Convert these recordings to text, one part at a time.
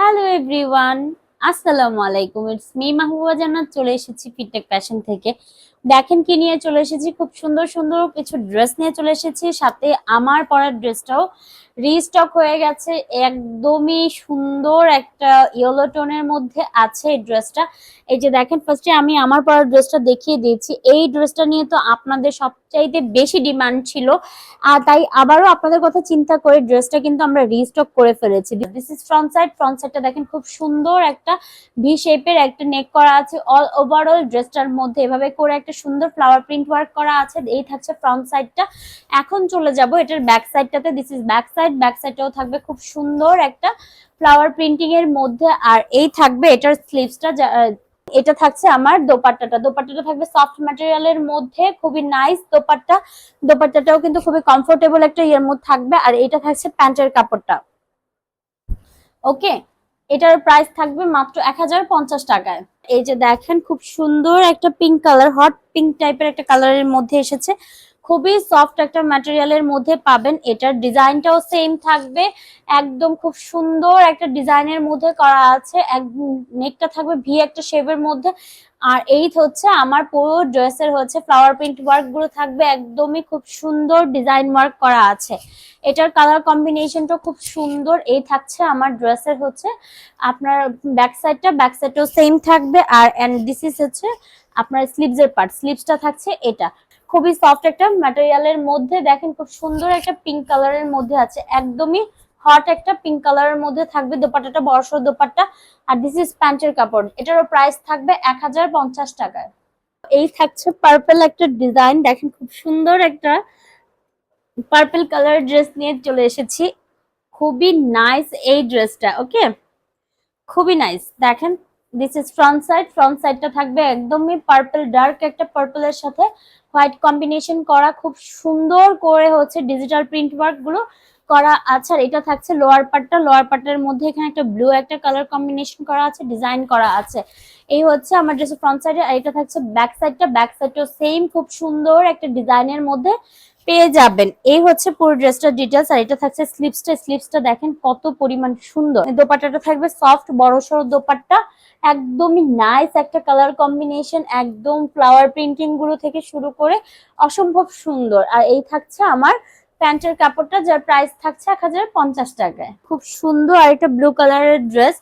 Hello everyone, আসসালামু আলাইকুম। It's me Mahbuba জান্নাত, চলে এসেছি ফিটটেক ফ্যাশন থেকে। দেখেন কি নিয়ে চলে এসেছি, খুব সুন্দর সুন্দর কিছু ড্রেস নিয়ে চলে এসেছি। সাথে আমার পরার ড্রেসটাও রিস্টক হয়ে গেছে। একদমই সুন্দর একটা ইয়েলো টোনের মধ্যে আছে এই ড্রেসটা। এই যে দেখেন, ফার্স্টে আমি আমার পরার ড্রেসটা দেখিয়ে দিয়েছি। এই ড্রেসটা নিয়ে তো আপনাদের সবচাইতে বেশি ডিমান্ড ছিল, আর তাই আবারও আপনাদের কথা চিন্তা করে ড্রেসটা কিন্তু আমরা রিস্টক করে ফেলেছি। This is front side. Front সাইডটা দেখেন, খুব সুন্দর একটা ভি শেপের একটা নেক করা আছে। অল ওভারঅল ড্রেসটার মধ্যে এভাবে করে একটা সুন্দর ফ্লাওয়ার প্রিন্ট ওয়ার্ক করা আছে। এই থাকছে ফ্রন্ট সাইডটা। এখন চলে যাব এটার ব্যাক সাইডটাতে। This is back side. Back সাইডটাও থাকবে খুব সুন্দর একটা ফ্লাওয়ার প্রিন্টিং এর মধ্যে। আর এই থাকবে এটার স্লিভসটা। এটা থাকছে আমার দোপাট্টাটা। দোপাট্টাটা থাকবে সফট ম্যাটেরিয়ালের মধ্যে, খুবই নাইস দোপাট্টা। দোপাট্টাটাও কিন্তু খুবই কমফোর্টেবল একটা ইয়ের মধ্যে থাকবে। আর এটা থাকছে প্যান্টের কাপড়টা। ওকে, এটার প্রাইস থাকবে মাত্র 1050 টাকায়। এই যে দেখেন, খুব সুন্দর একটা পিঙ্ক কালার, হট পিঙ্ক টাইপের একটা কালারের মধ্যে এসেছে। খুবই সফট একটা ম্যাটেরিয়ালের মধ্যে পাবেন। এটার ডিজাইনটাও সেম থাকবে, একদম খুব সুন্দর একটা ডিজাইনের মধ্যে করা আছে। নেকটা থাকবে ভি একটা শেপের মধ্যে। আর এই হচ্ছে আমার পুরো ড্রেসের হচ্ছে ফ্লাওয়ার প্রিন্ট ওয়ার্ক গুলো থাকবে, একদমই খুব সুন্দর ডিজাইন ওয়ার্ক করা আছে। এটার কালার কম্বিনেশনটা খুব সুন্দর। এই থাকছে আমার ড্রেসের হচ্ছে আপনার ব্যাক সাইডটা। ব্যাক সাইডটাও সেম থাকবে। আর এন্ড দিস ইজ হচ্ছে আপনার স্লিভসের পার্ট। স্লিভসটা থাকছে এটা। খুবই সফট একটা ম্যাটেরিয়ালের মধ্যে দেখেন, খুব সুন্দর একটা পিঙ্ক কালারের মধ্যে আছে, একদমই হট একটা পিঙ্ক কালারের মধ্যে থাকবে। দোপাট্টাটা বড়সড় দোপাট্টা। আর দিস ইজ প্যান্টের কাপড়। এটারও প্রাইস থাকবে 1050 টাকায়। এই থাকছে পার্পল একটা ডিজাইন, দেখেন খুব সুন্দর একটা পার্পল কালার ড্রেস নিয়ে চলে এসেছি। খুবই নাইস এই ড্রেসটা। ওকে, খুবই নাইস। দেখেন, this is front side. Front সাইডটা থাকবে একদমই পার্পল, ডার্ক একটা পার্পলের সাথে হোয়াইট কম্বিনেশন করা, খুব সুন্দর করে হচ্ছে ডিজিটাল প্রিন্ট ওয়ার্ক গুলো করা আছে। আর এটা থাকছে লোয়ার পার্টটা। লোয়ার পার্টের মধ্যে এখানে একটা ব্লু একটা কালার কম্বিনেশন করা আছে, ডিজাইন করা আছে। এই হচ্ছে আমার ড্রেসের ফ্রন্ট সাইডে। আর এটা থাকছে ব্যাক সাইডটা। ব্যাক সাইডটাও সেম খুব সুন্দর একটা ডিজাইনের মধ্যে পেয়ে যাবেন। এই হচ্ছে পুরো ড্রেসটার ডিটেলস। আর এটা থাকছে স্লিভসটা। স্লিভসটা দেখেন কত পরিমাণ সুন্দর। দোপাট্টাটা থাকবে সফট বড়সড় দোপাট্টা, একদমই নাইস একটা কালার কম্বিনেশন, একদম ফ্লাওয়ার প্রিন্টিং গুলো থেকে শুরু করে অসম্ভব সুন্দর। আর এই থাকছে আমার প্যান্টের কাপড়টা, যার প্রাইস থাকছে 1050 টাকায়। খুব সুন্দর আর একটা ব্লু কালারের ড্রেস।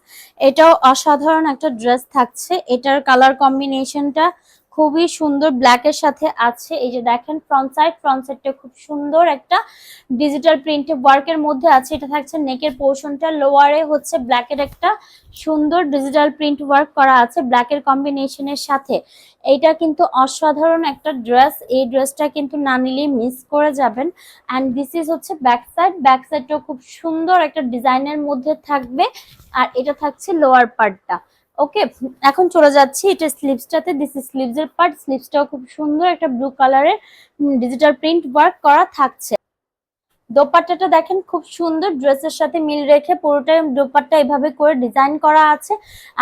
এটাও অসাধারণ একটা ড্রেস থাকছে। এটার কালার কম্বিনেশনটা খুবই সুন্দর, ব্ল্যাকের সাথে আছে। এই যে দেখেন ফ্রন্ট সাইড। ফ্রন্ট সাইডটা খুব সুন্দর একটা ডিজিটাল প্রিন্টেড ওয়ার্কের মধ্যে আছে। এটা থাকছে নেকের পোর্শনটা। লোয়ারে হচ্ছে ব্ল্যাকের একটা সুন্দর ডিজিটাল প্রিন্ট ওয়ার্ক করা আছে ব্ল্যাকের কম্বিনেশনের সাথে। এইটা কিন্তু অসাধারণ একটা ড্রেস। এই ড্রেসটা কিন্তু না নিলেই মিস করে যাবেন। অ্যান্ড দিস ইজ হচ্ছে ব্যাক সাইড। ব্যাক সাইডটাও খুব সুন্দর একটা ডিজাইনের মধ্যে থাকবে। আর এটা থাকছে লোয়ার পার্টটা। ওকে, এখন চলে যাচ্ছি এটা স্লিভসটাতে। দিস ইজ স্লিভসের পার্ট। স্লিভসটাও খুব সুন্দর একটা ব্লু কালারের ডিজিটাল প্রিন্ট ওয়ার্ক করা থাকছে। দোপাট্টাটা দেখেন খুব সুন্দর, ড্রেসের সাথে মিল রেখে পুরোটাই দোপাট্টা এভাবে করে ডিজাইন করা আছে।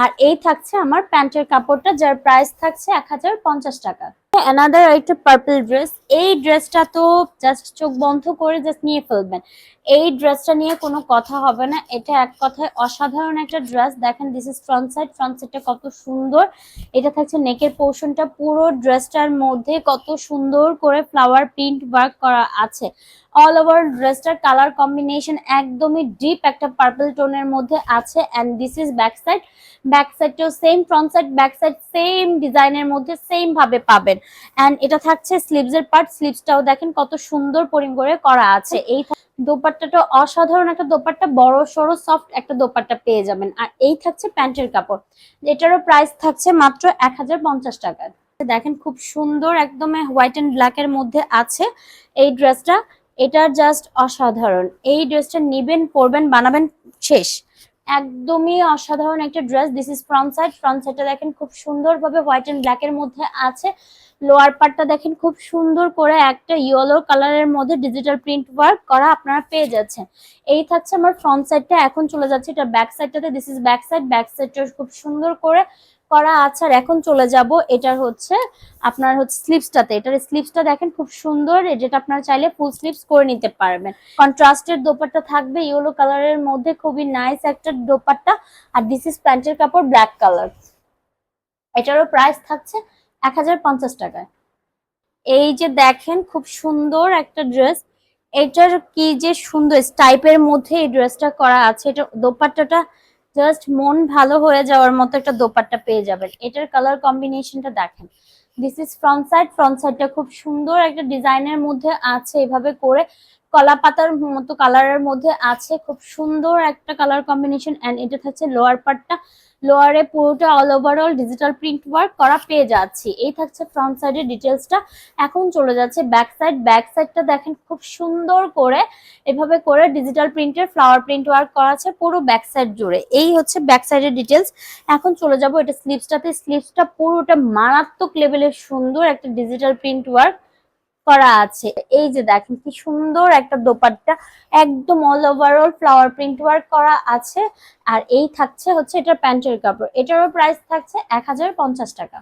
আর এই থাকছে আমার প্যান্টের কাপড়টা, যার প্রাইস থাকছে 1050 টাকা। অ্যানাদার একটা পার্পল ড্রেস। এই ড্রেসটা তো জাস্ট চোখ বন্ধ করে জাস্ট নিয়ে ফেলবেন। এই ড্রেসটা নিয়ে কোনো কথা হবে না, এটা এক কথায় অসাধারণ একটা ড্রেস। দেখেন, this is front side. Front সাইডটা কত সুন্দর। এটা থাকছে নেকের পোর্শনটা। পুরো ড্রেসটার মধ্যে কত সুন্দর করে ফ্লাওয়ার প্রিন্ট ওয়ার্ক করা আছে। অল ওভার ড্রেসটার কালার কম্বিনেশন একদমই ডিপ একটা পার্পল টোনের মধ্যে আছে। And this is back side. Back সাইডটাও same, front side back side same ডিজাইনের মধ্যে সেম ভাবে পাবেন। এন্ড এটা থাকছে স্লিভসের পার্ট। স্লিভসটাও দেখেন কত সুন্দর করে করা আছে। এই দোপাট্টাটা অসাধারণ একটা দোপাট্টা, বড় সড়ো সফট একটা দোপাট্টা পেয়ে যাবেন। আর এই থাকছে প্যান্টের কাপড়। এটারও প্রাইস থাকছে মাত্র 1050 টাকা। দেখেন খুব সুন্দর, একদম হোয়াইট এন্ড ব্ল্যাক এর মধ্যে আছে এই ড্রেসটা। এটা জাস্ট অসাধারণ। এই ড্রেসটা নিবেন, পরবেন, বানাবেন, শেষ। একদমই অসাধারণ একটা dress. This is front side. Front সাইডটা দেখেন খুব সুন্দরভাবে হোয়াইট এন্ড ব্ল্যাক এর মধ্যে আছে। লোয়ার পার্টটা দেখেন খুব সুন্দর করে একটা ইয়েলো কালারের মধ্যে ডিজিটাল প্রিন্ট ওয়ার্ক করা আপনারা পেয়ে যাচ্ছেন। এই থাকছে আমার ফ্রন্ট সাইডটা। এখন চলে যাচ্ছে এটা ব্যাক সাইডটাতে। This is back side. Back সাইডটা খুব সুন্দর করে করা আছে। আর এখন চলে যাব এটার হচ্ছে আপনার হচ্ছে স্লিভসটাতে। এটার স্লিভসটা দেখেন খুব সুন্দর, যেটা আপনারা চাইলে ফুল স্লিভস করে নিতে পারবেন। কন্ট্রাস্টের দোপাট্টা থাকবে ইয়েলো কালারের মধ্যে, খুবই নাইস একটা দোপাট্টা। আর দিস ইজ প্যান্টের কাপড় ব্ল্যাক কালার। এটারও প্রাইস থাকছে 1050 টাকায়। এই যে দেখেন খুব সুন্দর একটা ড্রেস, এটার কি যে সুন্দর টাইপের মধ্যে এই ড্রেসটা করা আছে। এটা দোপাট্টাটা জাস্ট মন ভালো হয়ে যাওয়ার মতো একটা দোপাট্টা পেয়ে যাবেন। এটার কালার কম্বিনেশনটা দেখেন, this is front side. Front সাইডটা খুব সুন্দর একটা ডিজাইনের মধ্যে আছে, এভাবে করে কলা পাতার মতো কালারের মধ্যে আছে, খুব সুন্দর একটা কালার কম্বিনেশন। এন্ড এটা থাকছে লোয়ার পার্টটা, লোয়ারে পুরোটা all overall digital print work করা পেয়ে যাচ্ছি। এই থাকছে ফ্রন্ট সাইডের ডিটেলসটা। এখন চলে যাচ্ছে ব্যাক সাইড। ব্যাক সাইডটা দেখেন খুব সুন্দর করে এভাবে করে ডিজিটাল প্রিন্টের ফ্লাওয়ার প্রিন্ট ওয়ার্ক করা আছে পুরো ব্যাক সাইড জুড়ে। এই হচ্ছে ব্যাক সাইডের ডিটেলস। এখন চলে যাব এটা স্লিভসটাতে। স্লিভসটা পুরোটা মারাত্মক লেভেলের সুন্দর একটা ডিজিটাল প্রিন্ট ওয়ার্ক করা আছে। এই যে দেখেন কি সুন্দর একটা দোপাট্টা, একদম all overall flower print work করা আছে। আর এই থাকছে হচ্ছে এটা প্যান্টের কাপড়। এটারও প্রাইস থাকছে 1050 টাকা।